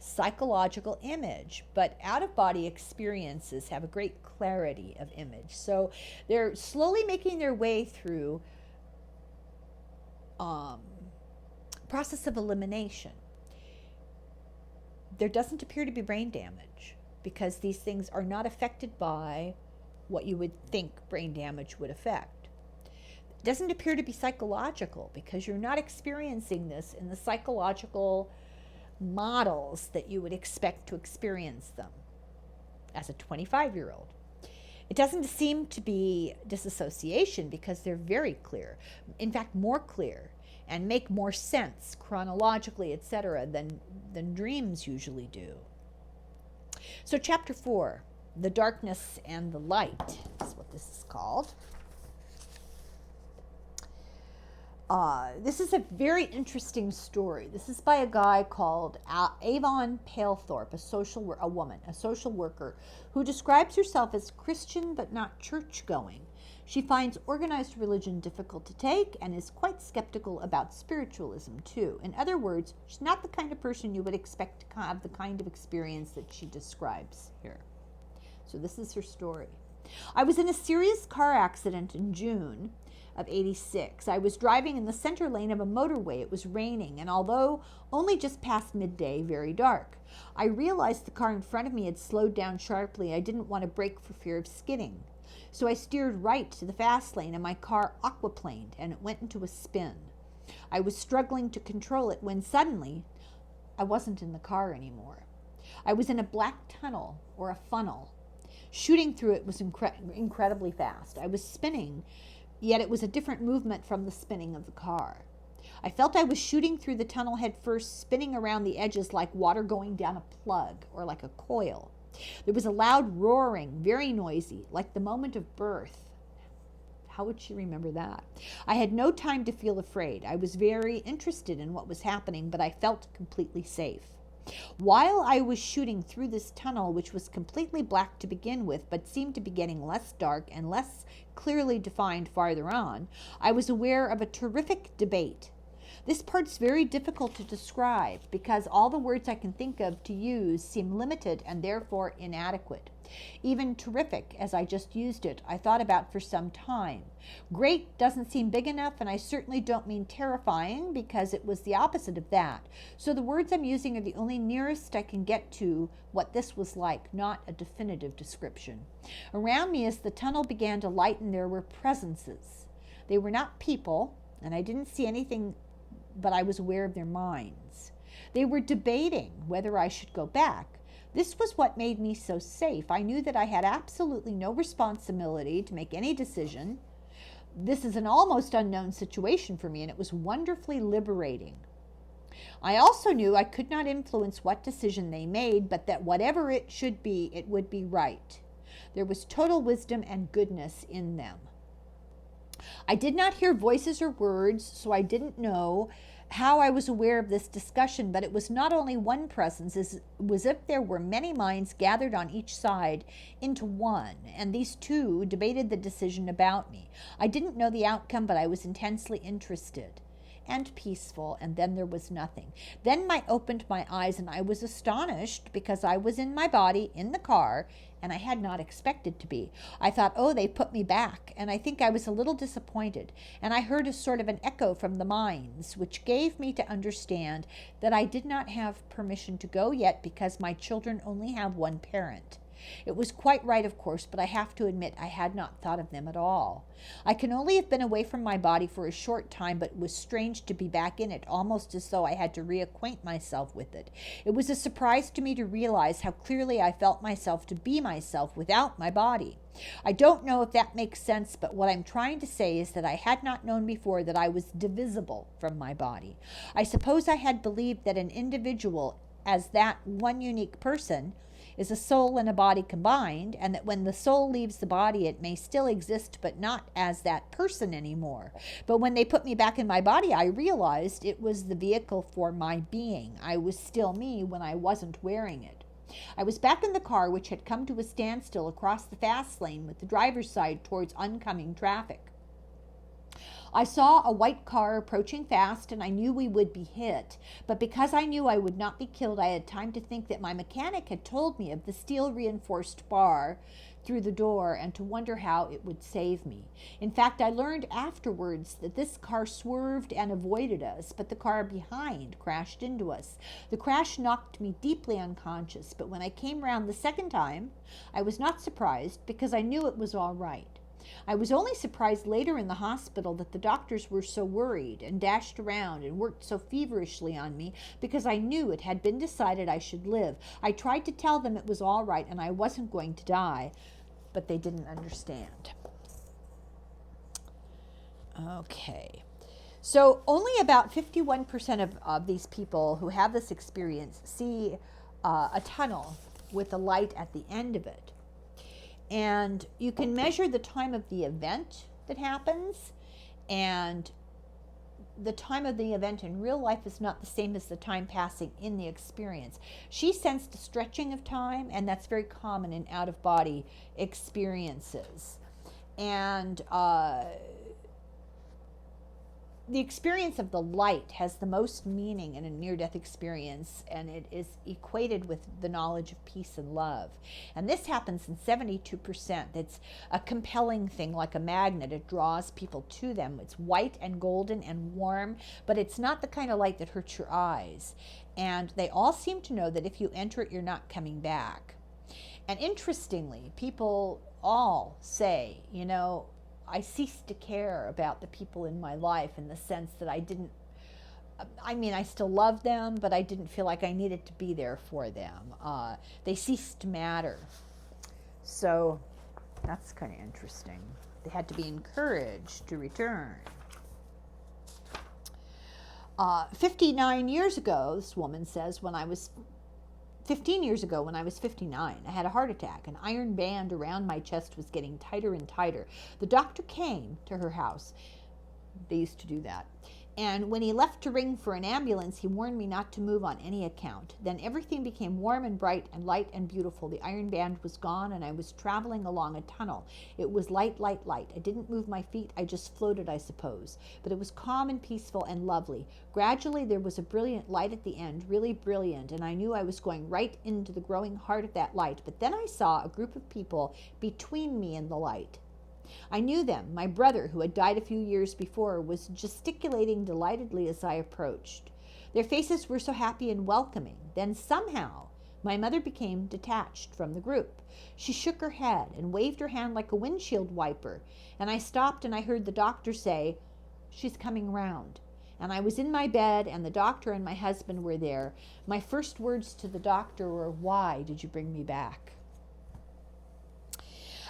psychological image, but out-of-body experiences have a great clarity of image. So they're slowly making their way through process of elimination. There doesn't appear to be brain damage because these things are not affected by what you would think brain damage would affect. It doesn't appear to be psychological because you're not experiencing this in the psychological models that you would expect to experience them as a 25-year-old. It doesn't seem to be disassociation because they're very clear, in fact more clear, and make more sense chronologically, etc., than dreams usually do. So chapter 4, the darkness and the light, is what this is called. This is a very interesting story. This is by a guy called Avon Palethorpe, a social worker, who describes herself as Christian but not church-going. She finds organized religion difficult to take and is quite skeptical about spiritualism, too. In other words, she's not the kind of person you would expect to have the kind of experience that she describes here. So this is her story. I was in a serious car accident in June of '86. I was driving in the center lane of a motorway. It was raining, and although only just past midday, very dark. I realized the car in front of me had slowed down sharply. I didn't want to brake for fear of skidding. So I steered right to the fast lane, and my car aquaplaned, and it went into a spin. I was struggling to control it when suddenly I wasn't in the car anymore. I was in a black tunnel or a funnel. Shooting through it was incredibly fast. I was spinning, yet it was a different movement from the spinning of the car. I felt I was shooting through the tunnel head first, spinning around the edges like water going down a plug or like a coil. There was a loud roaring, very noisy, like the moment of birth. How would she remember that? I had no time to feel afraid. I was very interested in what was happening, but I felt completely safe. While I was shooting through this tunnel, which was completely black to begin with, but seemed to be getting less dark and less clearly defined farther on, I was aware of a terrific debate. This part's very difficult to describe because all the words I can think of to use seem limited and therefore inadequate. Even terrific, as I just used it, I thought about for some time. Great doesn't seem big enough, and I certainly don't mean terrifying because it was the opposite of that. So the words I'm using are the only nearest I can get to what this was like, not a definitive description. Around me, as the tunnel began to lighten, there were presences. They were not people, and I didn't see anything, but I was aware of their minds. They were debating whether I should go back. This was what made me so safe. I knew that I had absolutely no responsibility to make any decision. This is an almost unknown situation for me, and it was wonderfully liberating. I also knew I could not influence what decision they made, but that whatever it should be, it would be right. There was total wisdom and goodness in them. I did not hear voices or words, so I didn't know how I was aware of this discussion, but it was not only one presence, it was as if there were many minds gathered on each side into one, and these two debated the decision about me. I didn't know the outcome, but I was intensely interested and peaceful, and then there was nothing. Then I opened my eyes, and I was astonished because I was in my body in the car, and I had not expected to be. I thought, oh, they put me back, and I think I was a little disappointed, and I heard a sort of an echo from the minds, which gave me to understand that I did not have permission to go yet because my children only have one parent. It was quite right, of course, but I have to admit I had not thought of them at all. I can only have been away from my body for a short time, but it was strange to be back in it, almost as though I had to reacquaint myself with it. It was a surprise to me to realize how clearly I felt myself to be myself without my body. I don't know if that makes sense, but what I'm trying to say is that I had not known before that I was divisible from my body. I suppose I had believed that an individual, as that one unique person, is a soul and a body combined, and that when the soul leaves the body, it may still exist, but not as that person anymore. But when they put me back in my body, I realized it was the vehicle for my being. I was still me when I wasn't wearing it. I was back in the car, which had come to a standstill across the fast lane with the driver's side towards oncoming traffic. I saw a white car approaching fast, and I knew we would be hit. But because I knew I would not be killed, I had time to think that my mechanic had told me of the steel-reinforced bar through the door and to wonder how it would save me. In fact, I learned afterwards that this car swerved and avoided us, but the car behind crashed into us. The crash knocked me deeply unconscious, but when I came round the second time, I was not surprised because I knew it was all right. I was only surprised later in the hospital that the doctors were so worried and dashed around and worked so feverishly on me because I knew it had been decided I should live. I tried to tell them it was all right and I wasn't going to die, but they didn't understand. Okay. So only about 51% of these people who have this experience see a tunnel with a light at the end of it. And you can measure the time of the event that happens, and the time of the event in real life is not the same as the time passing in the experience. She sensed a stretching of time, and that's very common in out-of-body experiences. And the experience of the light has the most meaning in a near-death experience, and it is equated with the knowledge of peace and love. And this happens in 72%. It's a compelling thing, like a magnet. It draws people to them. It's white and golden and warm, but it's not the kind of light that hurts your eyes. And they all seem to know that if you enter it, you're not coming back. And interestingly, people all say, you know, I ceased to care about the people in my life in the sense that I still love them, but I didn't feel like I needed to be there for them. They ceased to matter. So that's kind of interesting. They had to be encouraged to return. 59 years ago, this woman says, 15 years ago, when I was 59, I had a heart attack. An iron band around my chest was getting tighter and tighter. The doctor came to her house. They used to do that. And when he left to ring for an ambulance, he warned me not to move on any account. Then everything became warm and bright and light and beautiful. The iron band was gone, and I was traveling along a tunnel. It was light, light, light. I didn't move my feet. I just floated, I suppose. But it was calm and peaceful and lovely. Gradually, there was a brilliant light at the end, really brilliant, and I knew I was going right into the growing heart of that light. But then I saw a group of people between me and the light. I knew them. My brother, who had died a few years before, was gesticulating delightedly as I approached. Their faces were so happy and welcoming. Then somehow my mother became detached from the group. She shook her head and waved her hand like a windshield wiper, and I stopped and I heard the doctor say, "She's coming round." And I was in my bed, and the doctor and my husband were there. My first words to the doctor were, "Why did you bring me back?"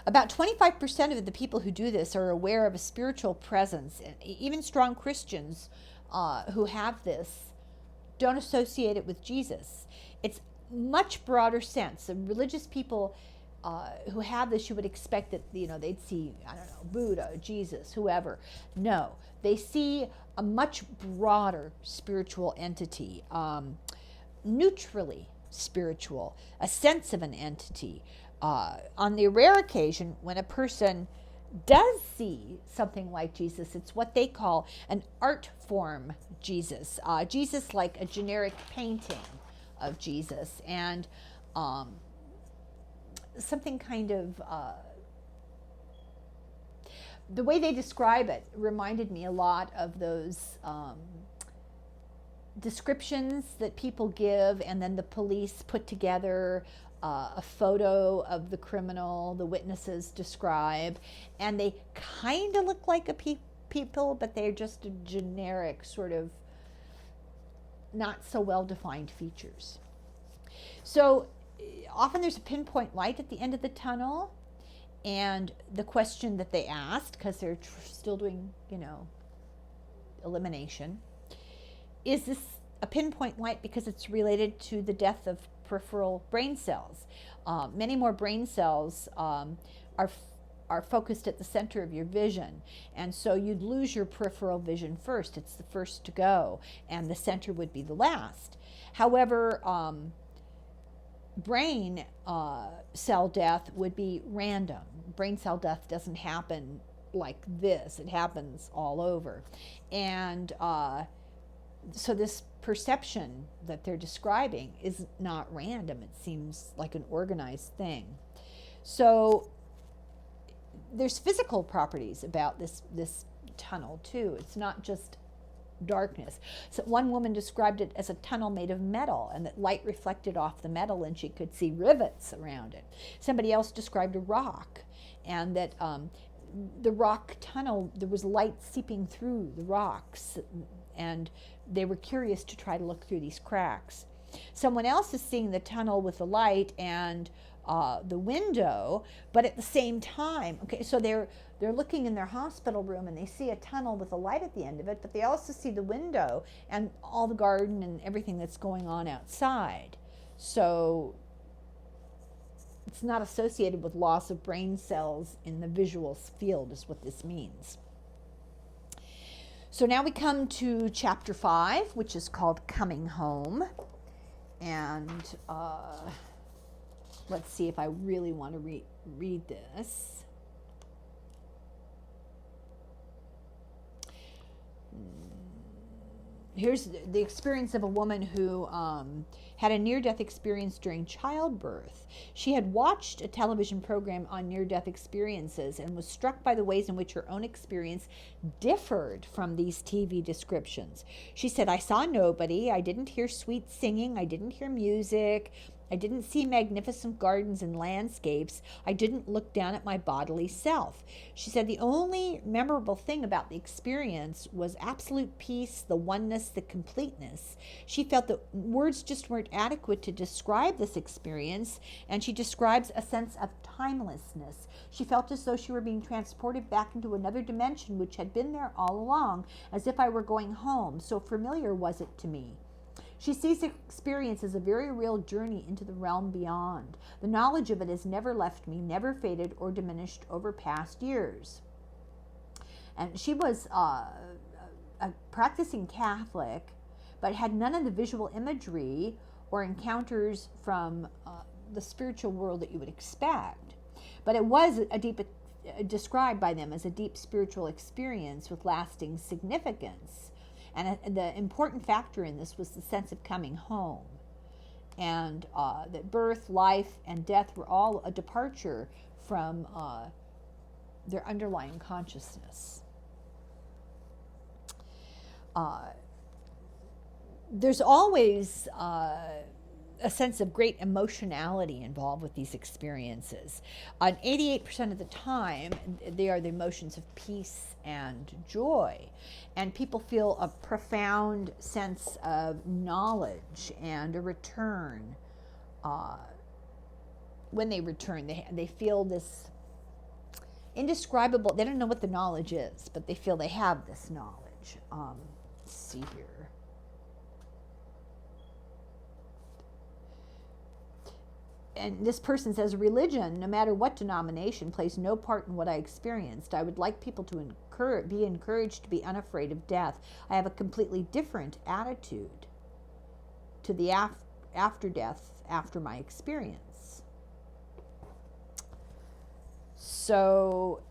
About 25% of the people who do this are aware of a spiritual presence. Even strong Christians who have this don't associate it with Jesus. It's much broader sense. And religious people who have this, you would expect that, they'd see, I don't know, Buddha, Jesus, whoever. No, they see a much broader spiritual entity, neutrally spiritual, a sense of an entity. On the rare occasion when a person does see something like Jesus, it's what they call an art form Jesus. Jesus like a generic painting of Jesus, and something kind of, the way they describe it reminded me a lot of those descriptions that people give, and then the police put together a photo of the criminal, the witnesses describe, and they kind of look like people, but they're just a generic sort of not so well-defined features. So often there's a pinpoint light at the end of the tunnel, and the question that they asked, because they're still doing, elimination, is this a pinpoint light because it's related to the death of peripheral brain cells? Many more brain cells are focused at the center of your vision, and so you'd lose your peripheral vision first. It's the first to go, and the center would be the last. However, brain cell death would be random. Brain cell death doesn't happen like this. It happens all over. And so this perception that they're describing is not random. It seems like an organized thing. So there's physical properties about this tunnel too. It's not just darkness. So one woman described it as a tunnel made of metal, and that light reflected off the metal and she could see rivets around it. Somebody else described a rock, and that the rock tunnel, there was light seeping through the rocks, and they were curious to try to look through these cracks. Someone else is seeing the tunnel with the light and the window, but at the same time, okay, so they're looking in their hospital room and they see a tunnel with a light at the end of it, but they also see the window and all the garden and everything that's going on outside. So it's not associated with loss of brain cells in the visual field, is what this means. So now we come to chapter 5, which is called Coming Home. And let's see if I really want to read this. Here's the experience of a woman who had a near-death experience during childbirth. She had watched a television program on near-death experiences and was struck by the ways in which her own experience differed from these TV descriptions. She said, "I saw nobody. I didn't hear sweet singing. I didn't hear music. I didn't see magnificent gardens and landscapes. I didn't look down at my bodily self." She said the only memorable thing about the experience was absolute peace, the oneness, the completeness. She felt that words just weren't adequate to describe this experience, and she describes a sense of timelessness. She felt as though she were being transported back into another dimension which had been there all along, as if I were going home. So familiar was it to me. She sees the experience as a very real journey into the realm beyond. The knowledge of it has never left me, never faded or diminished over past years. And she was a practicing Catholic, but had none of the visual imagery or encounters from the spiritual world that you would expect. But it was described by them as a deep spiritual experience with lasting significance. And the important factor in this was the sense of coming home, and that birth, life, and death were all a departure from their underlying consciousness. There's always a sense of great emotionality involved with these experiences. 88% of the time, they are the emotions of peace and joy. And people feel a profound sense of knowledge and a return. When they return, they feel this indescribable, they don't know what the knowledge is, but they feel they have this knowledge. Let's see here. and this person says, religion, no matter what denomination, plays no part in what I experienced. I would like people to be encouraged to be unafraid of death. I have a completely different attitude to the after death after my experience. So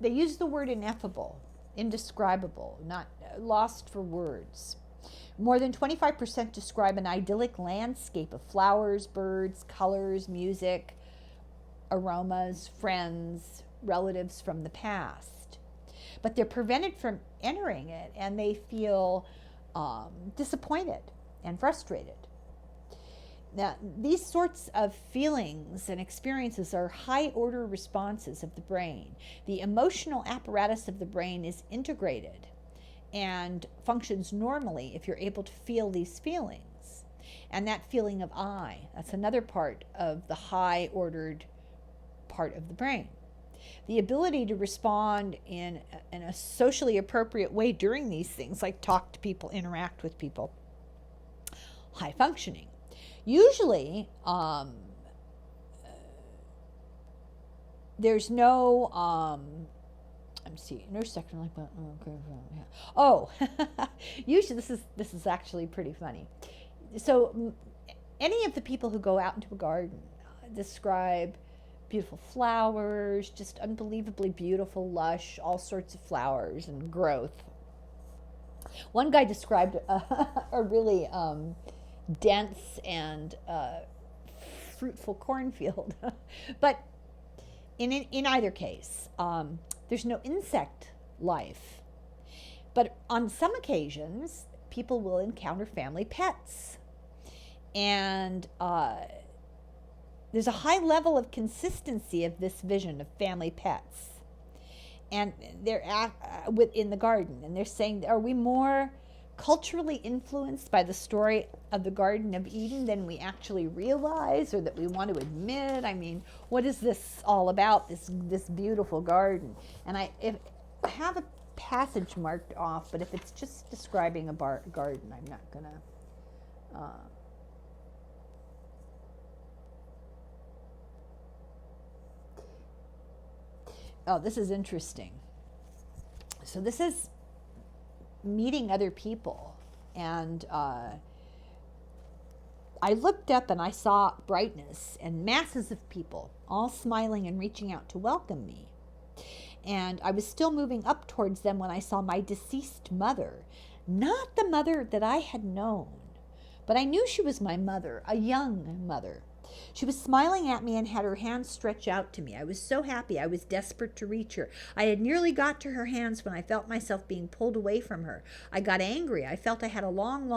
they use the word ineffable, indescribable, not lost for words. More than 25% describe an idyllic landscape of flowers, birds, colors, music, aromas, friends, relatives from the past. But they're prevented from entering it, and they feel disappointed and frustrated. Now, these sorts of feelings and experiences are high order responses of the brain. The emotional apparatus of the brain is integrated and functions normally if you're able to feel these feelings. And that feeling of I, that's another part of the high ordered part of the brain. The ability to respond in a socially appropriate way during these things, like talk to people, interact with people, high functioning. Usually, there's no, I'm seeing no second like that. Oh, usually this is actually pretty funny. So, any of the people who go out into a garden describe beautiful flowers, just unbelievably beautiful, lush, all sorts of flowers and growth. One guy described a really dense and fruitful cornfield. But in either case, there's no insect life. But on some occasions, people will encounter family pets. And there's a high level of consistency of this vision of family pets. And they're within the garden. And they're saying, are we more culturally influenced by the story of the Garden of Eden than we actually realize or that we want to admit? I mean, what is this all about, this beautiful garden? And I have a passage marked off, but if it's just describing a garden, I'm not going to... Oh, this is interesting. So this is meeting other people. And I looked up and I saw brightness and masses of people all smiling and reaching out to welcome me. And I was still moving up towards them when I saw my deceased mother. Not the mother that I had known, but I knew she was my mother, a young mother. She was smiling at me and had her hands stretched out to me. I was so happy. I was desperate to reach her. I had nearly got to her hands when I felt myself being pulled away from her. I got angry. I felt I had a long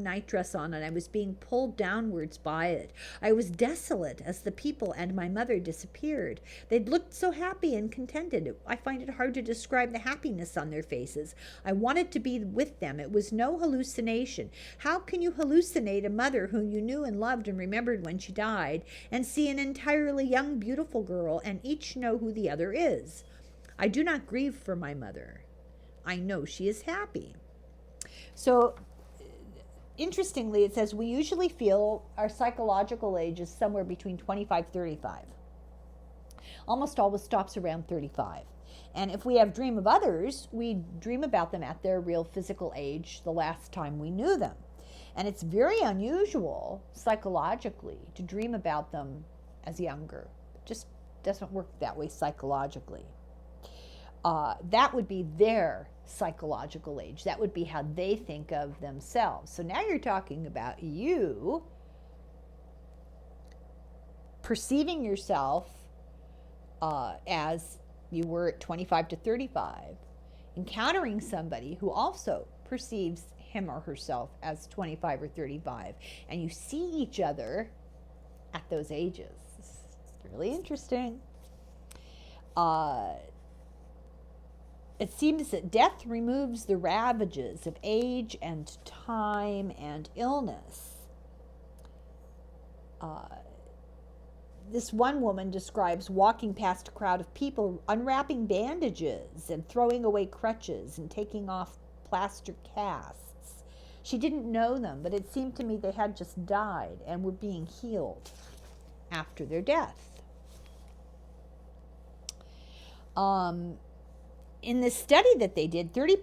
night dress on, and I was being pulled downwards by it. I was desolate as the people and my mother disappeared. They'd looked so happy and contented. I find it hard to describe the happiness on their faces. I wanted to be with them. It was no hallucination. How can you hallucinate a mother whom you knew and loved and remembered when she died, and see an entirely young, beautiful girl, and each know who the other is? I do not grieve for my mother. I know she is happy. So, interestingly, it says we usually feel our psychological age is somewhere between 25 and 35. Almost always stops around 35. And if we have dream of others, we dream about them at their real physical age the last time we knew them. And it's very unusual psychologically to dream about them as younger. It just doesn't work that way psychologically. That would be their psychological age. That would be how they think of themselves. So now you're talking about you perceiving yourself as you were at 25 to 35, encountering somebody who also perceives him or herself as 25 or 35, and you see each other at those ages. It's really interesting. It seems that death removes the ravages of age and time and illness. This one woman describes walking past a crowd of people unwrapping bandages and throwing away crutches and taking off plaster casts. She didn't know them, but it seemed to me they had just died and were being healed after their death. In this study that they did, 38%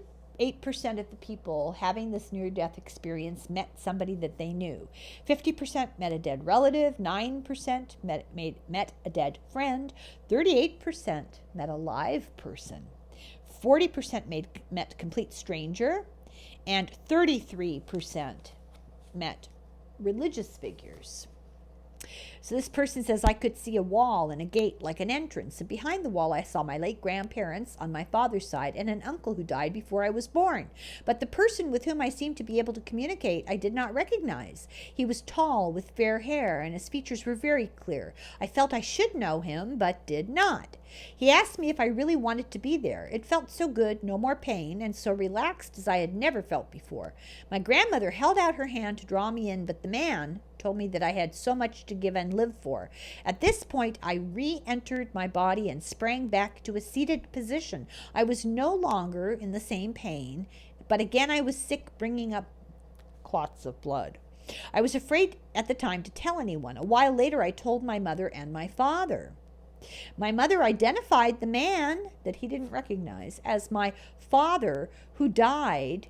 of the people having this near-death experience met somebody that they knew. 50% met a dead relative, 9% met a dead friend, 38% met a live person, 40% met complete stranger, and 33% met religious figures. So this person says, I could see a wall and a gate like an entrance, and behind the wall I saw my late grandparents on my father's side and an uncle who died before I was born. But the person with whom I seemed to be able to communicate I did not recognize. He was tall with fair hair, and his features were very clear. I felt I should know him, but did not. He asked me if I really wanted to be there. It felt so good, no more pain, and so relaxed as I had never felt before. My grandmother held out her hand to draw me in, but the man told me that I had so much to give and live for. At this point, I re-entered my body and sprang back to a seated position. I was no longer in the same pain, but again I was sick, bringing up clots of blood. I was afraid at the time to tell anyone. A while later, I told my mother and my father. My mother identified the man that he didn't recognize as my father who died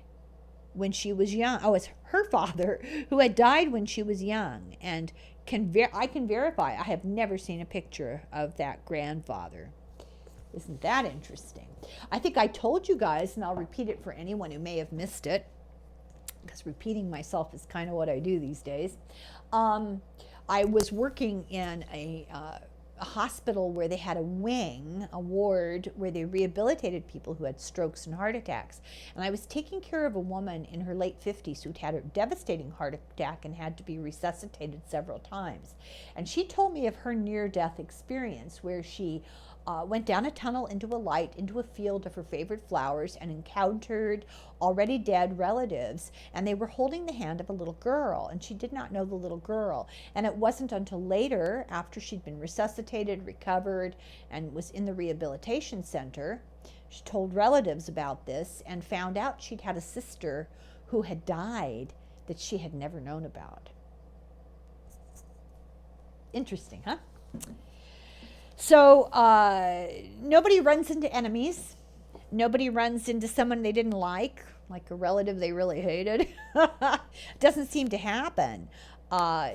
when she was young. Oh, it's her father who had died when she was young. And I can verify, I have never seen a picture of that grandfather. Isn't that interesting? I think I told you guys, and I'll repeat it for anyone who may have missed it, because repeating myself is kind of what I do these days. I was working in a hospital where they had a ward, where they rehabilitated people who had strokes and heart attacks. And I was taking care of a woman in her late 50s who'd had a devastating heart attack and had to be resuscitated several times. And she told me of her near-death experience where she went down a tunnel into a light, into a field of her favorite flowers, and encountered already dead relatives, and they were holding the hand of a little girl, and she did not know the little girl. And it wasn't until later, after she'd been resuscitated, recovered, and was in the rehabilitation center, she told relatives about this and found out she'd had a sister who had died that she had never known about. Interesting, huh? So nobody runs into enemies. Nobody runs into someone they didn't like a relative they really hated. Doesn't seem to happen.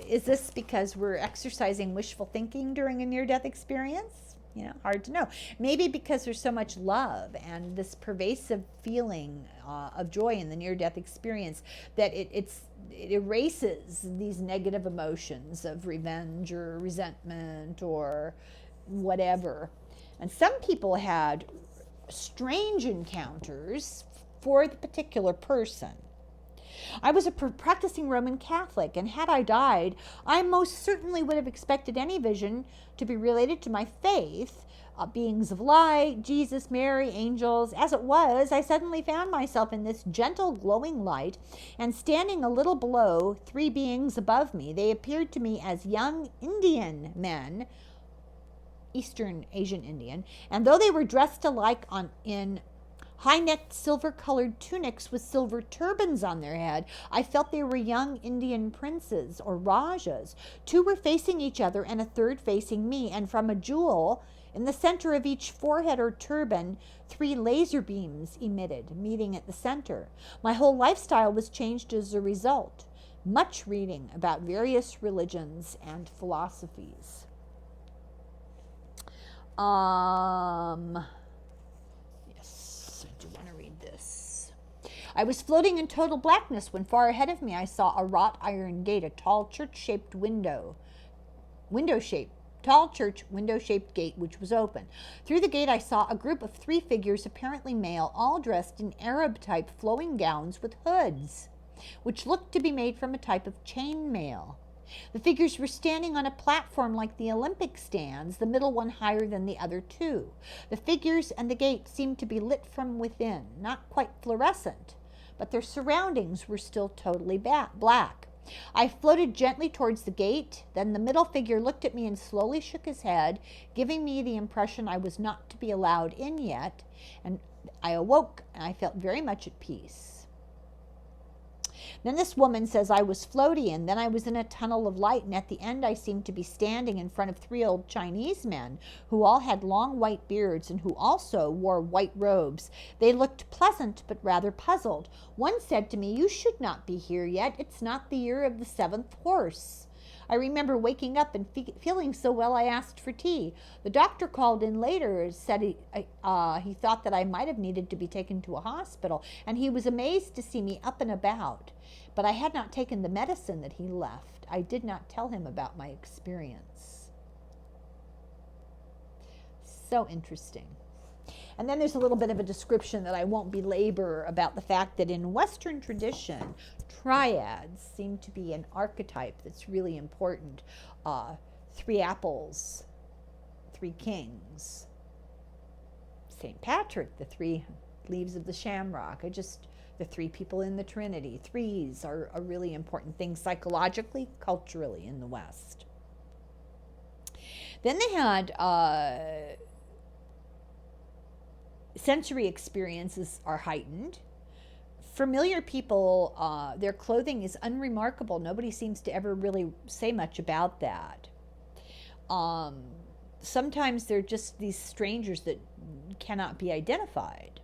Is this because we're exercising wishful thinking during a near-death experience? Hard to know. Maybe because there's so much love and this pervasive feeling of joy in the near-death experience that it erases these negative emotions of revenge or resentment or whatever. And some people had strange encounters for the particular person. I was a practicing Roman Catholic, and had I died, I most certainly would have expected any vision to be related to my faith, beings of light, Jesus, Mary, angels. As it was, I suddenly found myself in this gentle, glowing light, and standing a little below, three beings above me. They appeared to me as young Indian men, Eastern Asian Indian, and though they were dressed alike in high-necked silver-colored tunics with silver turbans on their head, I felt they were young Indian princes or rajas. Two were facing each other and a third facing me, and from a jewel in the center of each forehead or turban, three laser beams emitted, meeting at the center. My whole lifestyle was changed as a result. Much reading about various religions and philosophies. Yes, I do want to read this. I was floating in total blackness when far ahead of me I saw a wrought iron gate, a tall church-shaped window-shaped gate which was open. Through the gate I saw a group of three figures, apparently male, all dressed in Arab-type flowing gowns with hoods, which looked to be made from a type of chain mail. The figures were standing on a platform like the Olympic stands, the middle one higher than the other two. The figures and the gate seemed to be lit from within, not quite fluorescent, but their surroundings were still totally black. I floated gently towards the gate, then the middle figure looked at me and slowly shook his head, giving me the impression I was not to be allowed in yet, and I awoke and I felt very much at peace. Then this woman says I was floaty, and then I was in a tunnel of light, and at the end I seemed to be standing in front of 3 old Chinese men who all had long white beards and who also wore white robes. They looked pleasant but rather puzzled. One said to me, "You should not be here yet. It's not the year of the 7th horse." I remember waking up and feeling so well I asked for tea. The doctor called in later and said he thought that I might have needed to be taken to a hospital, and he was amazed to see me up and about. But I had not taken the medicine that he left. I did not tell him about my experience. So interesting. And then there's a little bit of a description that I won't belabor about the fact that in Western tradition, triads seem to be an archetype that's really important. 3 apples, 3 kings, St. Patrick, the 3 leaves of the shamrock. The 3 people in the Trinity. 3s are a really important thing psychologically, culturally in the West. Then they had sensory experiences are heightened. Familiar people, their clothing is unremarkable. Nobody seems to ever really say much about that. Sometimes they're just these strangers that cannot be identified.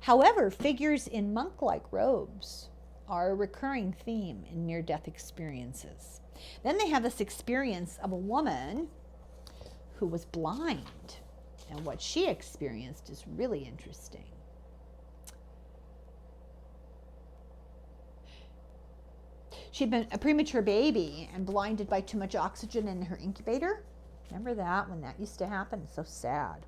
However, figures in monk-like robes are a recurring theme in near-death experiences. Then they have this experience of a woman who was blind. And what she experienced is really interesting. She'd been a premature baby and blinded by too much oxygen in her incubator. Remember that, when that used to happen? It's so sad.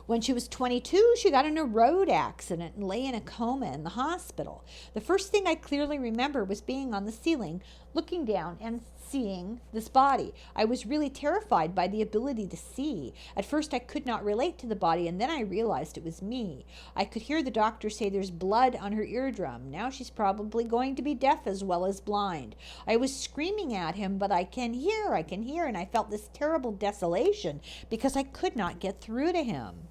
When she was 22, she got in a road accident and lay in a coma in the hospital. The first thing I clearly remember was being on the ceiling, looking down and seeing this body. I was really terrified by the ability to see. At first, I could not relate to the body, and then I realized it was me. I could hear the doctor say there's blood on her eardrum. Now she's probably going to be deaf as well as blind. I was screaming at him, but I can hear, and I felt this terrible desolation because I could not get through to him.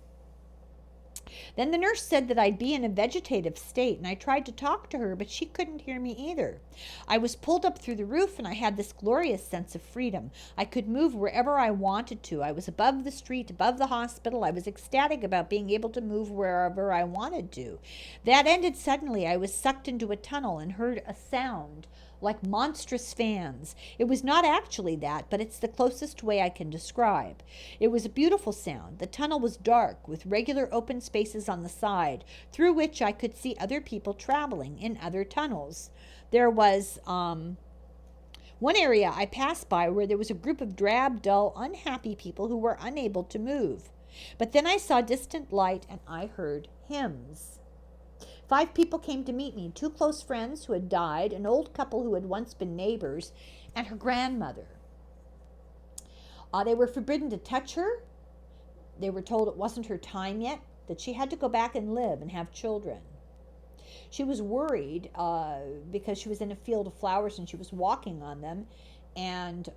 Then the nurse said that I'd be in a vegetative state, and I tried to talk to her, but she couldn't hear me either. I was pulled up through the roof, and I had this glorious sense of freedom. I could move wherever I wanted to. I was above the street, above the hospital. I was ecstatic about being able to move wherever I wanted to. That ended suddenly. I was sucked into a tunnel and heard a sound like monstrous fans. It was not actually that, but it's the closest way I can describe. It was a beautiful sound. The tunnel was dark, with regular open spaces on the side, through which I could see other people traveling in other tunnels. There was one area I passed by where there was a group of drab, dull, unhappy people who were unable to move. But then I saw distant light, and I heard hymns. 5 people came to meet me, 2 close friends who had died, an old couple who had once been neighbors, and her grandmother. They were forbidden to touch her. They were told it wasn't her time yet, that she had to go back and live and have children. She was worried because she was in a field of flowers and she was walking on them, and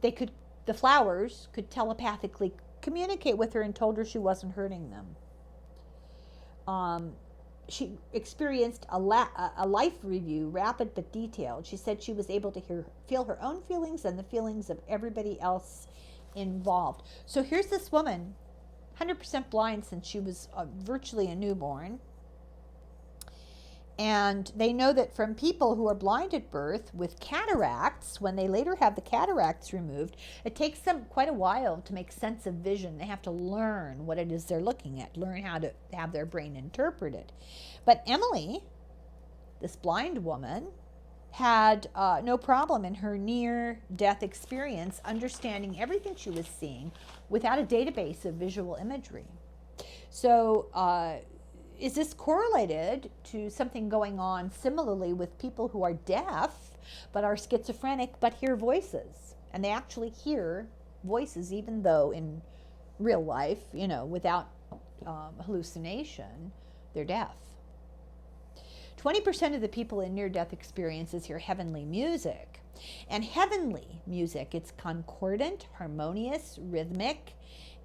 the flowers could telepathically communicate with her and told her she wasn't hurting them. She experienced a life review, rapid but detailed. She said she was able to feel her own feelings and the feelings of everybody else involved. So here's this woman, 100% blind since she was virtually a newborn. And they know that from people who are blind at birth with cataracts, when they later have the cataracts removed, it takes them quite a while to make sense of vision. They have to learn what it is they're looking at, learn how to have their brain interpret it. But Emily, this blind woman, had no problem in her near-death experience understanding everything she was seeing without a database of visual imagery. So, is this correlated to something going on similarly with people who are deaf but are schizophrenic but hear voices? And they actually hear voices even though in real life, without hallucination, they're deaf. 20% of the people in near-death experiences hear heavenly music. And heavenly music, it's concordant, harmonious, rhythmic,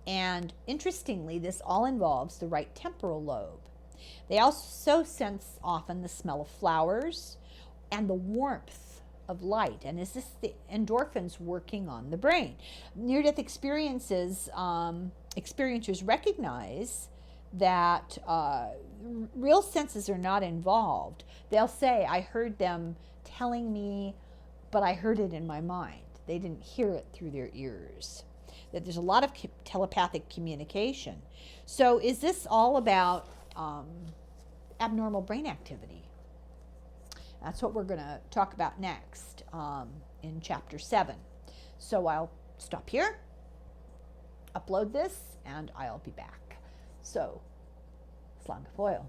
and interestingly, this all involves the right temporal lobe. They also sense often the smell of flowers and the warmth of light. And is this the endorphins working on the brain? Near-death experiences, experiencers recognize that real senses are not involved. They'll say, I heard them telling me, but I heard it in my mind. They didn't hear it through their ears. That there's a lot of telepathic communication. So is this all about abnormal brain activity? That's what we're going to talk about next in chapter 7. So I'll stop here, upload this, and I'll be back. So, Slán go fóill.